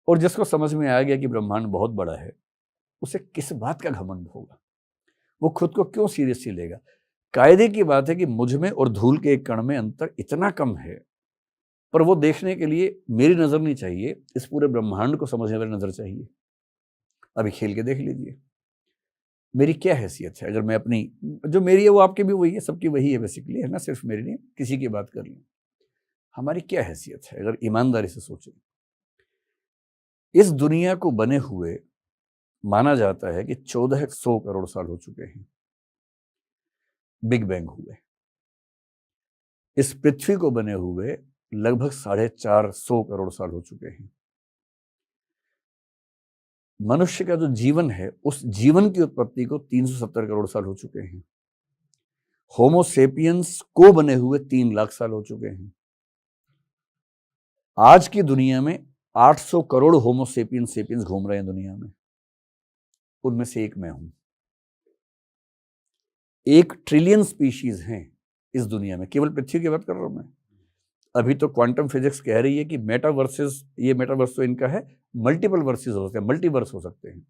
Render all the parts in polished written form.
और जिसको समझ में आ गया कि ब्रह्मांड बहुत बड़ा है, उसे किस बात का घमंड होगा? वो खुद को क्यों सीरियसली लेगा? कायदे की बात है कि मुझ में और धूल के एक कण में अंतर इतना कम है, पर वो देखने के लिए मेरी नजर नहीं चाहिए, इस पूरे ब्रह्मांड को समझने वाली नजर चाहिए। अभी खेल के देख लीजिए, मेरी क्या हैसियत है? अगर मैं अपनी, जो मेरी है वो आपकी भी वही है, सबकी वही है बेसिकली, है ना, सिर्फ मेरी नहीं, किसी की बात कर लें। हमारी क्या हैसियत है अगर ईमानदारी से सोचें? इस दुनिया को बने हुए माना जाता है कि 1400 करोड़ साल हो चुके हैं, बिग बैंग हुए। इस पृथ्वी को बने हुए लगभग 450 करोड़ साल हो चुके हैं। मनुष्य का जो जीवन है, उस जीवन की उत्पत्ति को 370 करोड़ साल हो चुके हैं। होमो सेपियंस को बने हुए 3 लाख साल हो चुके हैं। आज की दुनिया में 800 करोड़ होमो सेपियंस घूम रहे हैं दुनिया में, उनमें से एक मैं हूं। 1 ट्रिलियन स्पीशीज हैं इस दुनिया में, केवल पृथ्वी की बात कर रहा हूं मैं। अभी तो क्वांटम फिजिक्स कह रही है कि मेटावर्सेस, ये मेटावर्स तो इनका है, मल्टीपल वर्सेस हो सकते हैं, मल्टीवर्स हो सकते हैं।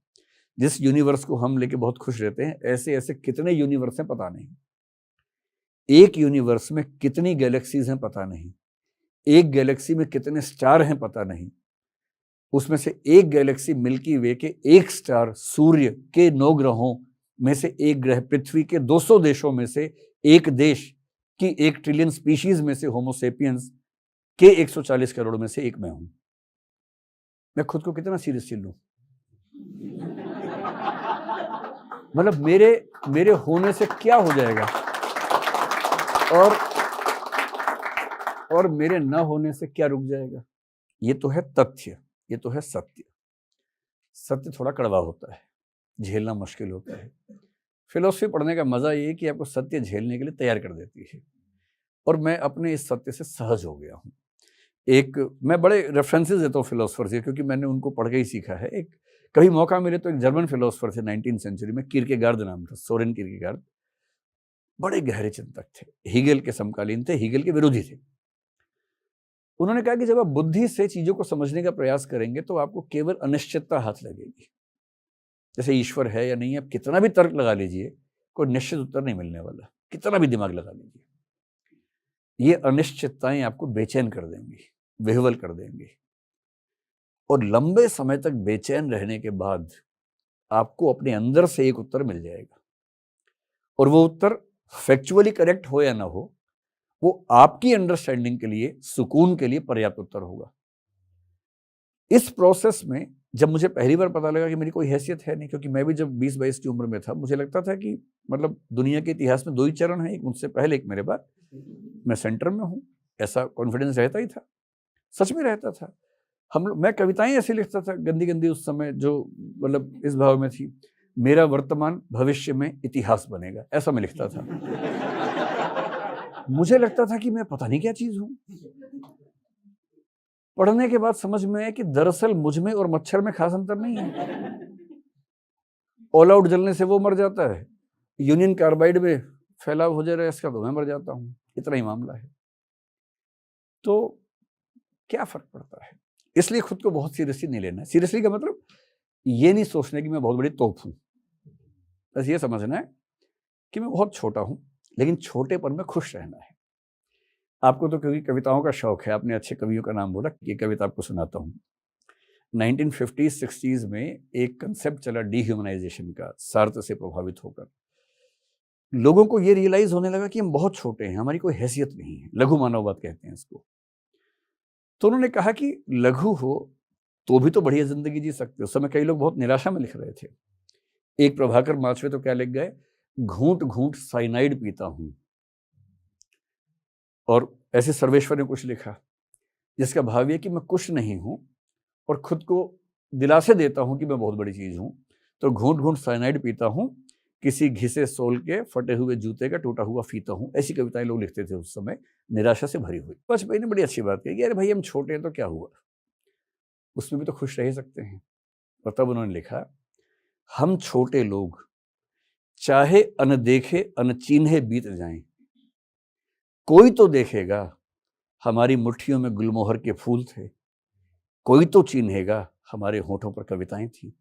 जिस यूनिवर्स को हम लेके बहुत खुश रहते हैं, ऐसे ऐसे कितने यूनिवर्स हैं पता नहीं। एक यूनिवर्स में कितनी गैलेक्सीज हैं पता नहीं। एक गैलेक्सी में कितने स्टार हैं पता नहीं। उसमें से एक गैलेक्सी मिल्की वे के एक स्टार, सूर्य के 9 ग्रहों में से एक ग्रह, पृथ्वी के 200 देशों में से एक देश की 1 ट्रिलियन स्पीशीज में से होमो सेपियंस के 140 करोड़ में से एक मैं हूं। मैं खुद को कितना सीरियसली लूं? मतलब मेरे होने से क्या हो जाएगा और मेरे न होने से क्या रुक जाएगा? ये तो है तथ्य, ये तो है सत्य। सत्य थोड़ा कड़वा होता है, झेलना मुश्किल होता है। फिलॉसफी पढ़ने का मजा ये है कि आपको सत्य झेलने के लिए तैयार कर देती है, और मैं अपने इस सत्य से सहज हो गया हूं। मैं बड़े रेफरेंसेस देता हूँ फिलोसफर से, क्योंकि मैंने उनको पढ़ के ही सीखा है। कभी मौका मिले तो एक जर्मन फिलोसफर थे 19वीं सेंचुरी में, किरकेगार्ड नाम था, सोरेन किरकेगार्ड। बड़े गहरे चिंतक थे, हीगल के समकालीन थे, हीगल के विरोधी थे। उन्होंने कहा कि जब आप बुद्धि से चीजों को समझने का प्रयास करेंगे तो आपको केवल अनिश्चितता हाथ लगेगी। जैसे ईश्वर है या नहीं, आप कितना भी तर्क लगा लीजिए, कोई निश्चित उत्तर नहीं मिलने वाला, कितना भी दिमाग लगा लीजिए। ये अनिश्चितताएं आपको बेचैन कर देंगी, विह्वल कर देंगी, और लंबे समय तक बेचैन रहने के बाद आपको अपने अंदर से एक उत्तर मिल जाएगा, और वो उत्तर फैक्चुअली करेक्ट हो या ना हो, वो आपकी अंडरस्टैंडिंग के लिए, सुकून के लिए पर्याप्त उत्तर होगा। इस प्रोसेस में जब मुझे पहली बार पता लगा कि मेरी कोई हैसियत है नहीं, क्योंकि मैं भी जब 20-22 की उम्र में था, मुझे लगता था कि मतलब दुनिया के इतिहास में 2 ही चरण हैं, एक मुझसे पहले, एक मेरे बाद, मैं सेंटर में हूँ। ऐसा कॉन्फिडेंस रहता ही था, सच में रहता था। मैं कविताएं ऐसे लिखता था गंदी गंदी उस समय, जो मतलब इस भाव में थी, मेरा वर्तमान भविष्य में इतिहास बनेगा, ऐसा मैं लिखता था। मुझे लगता था कि मैं पता नहीं क्या चीज हूं। पढ़ने के बाद समझ में आया कि दरअसल मुझ में और मच्छर में खास अंतर नहीं है। ऑल आउट जलने से वो मर जाता है, यूनियन कार्बाइड में फैलाव हो जाए इसका तो मैं मर जाता हूं, इतना ही मामला है। तो क्या फर्क पड़ता है? इसलिए खुद को बहुत सीरियसली नहीं लेना है। सीरियसली का मतलब ये नहीं सोचना कि मैं बहुत बड़ी तोप हूं, बस ये समझना है कि मैं बहुत छोटा हूं, लेकिन छोटेपन में खुश रहना है। आपको तो क्योंकि कविताओं का शौक है, आपने अच्छे कवियों का नाम बोला, ये कविता आपको सुनाता हूँ। 1950s-60s में एक कंसेप्ट चला डीह्यूमनाइजेशन का, सार्त्र से प्रभावित होकर लोगों को ये रियलाइज होने लगा कि हम बहुत छोटे हैं, हमारी कोई हैसियत नहीं है, लघु मानववाद कहते हैं इसको। तो उन्होंने कहा कि लघु हो तो भी तो बढ़िया जिंदगी जी सकते हो। उस समय कई लोग बहुत निराशा में लिख रहे थे। एक प्रभाकर माछवे तो क्या लिख गए, घूंट घूंट साइनाइड पीता हूं। और ऐसे सर्वेश्वर ने कुछ लिखा जिसका भाव है कि मैं कुछ नहीं हूं और खुद को दिलासे देता हूं कि मैं बहुत बड़ी चीज हूं, तो घूंट घूंट साइनाइड पीता हूं, किसी घिसे सोल के फटे हुए जूते का टूटा हुआ फीता हूं। ऐसी कविताएं लोग लिखते थे उस समय, निराशा से भरी हुई। वाजपेयी ने बड़ी अच्छी बात कही, अरे भाई हम छोटे हैं तो क्या हुआ, उसमें भी तो खुश रह सकते हैं। और तब उन्होंने लिखा, हम छोटे लोग चाहे अनदेखे अनचिन्हे बीत जाएं, कोई तो देखेगा हमारी मुट्ठियों में गुलमोहर के फूल थे, कोई तो चिन्हेगा हमारे होठों पर कविताएं थी।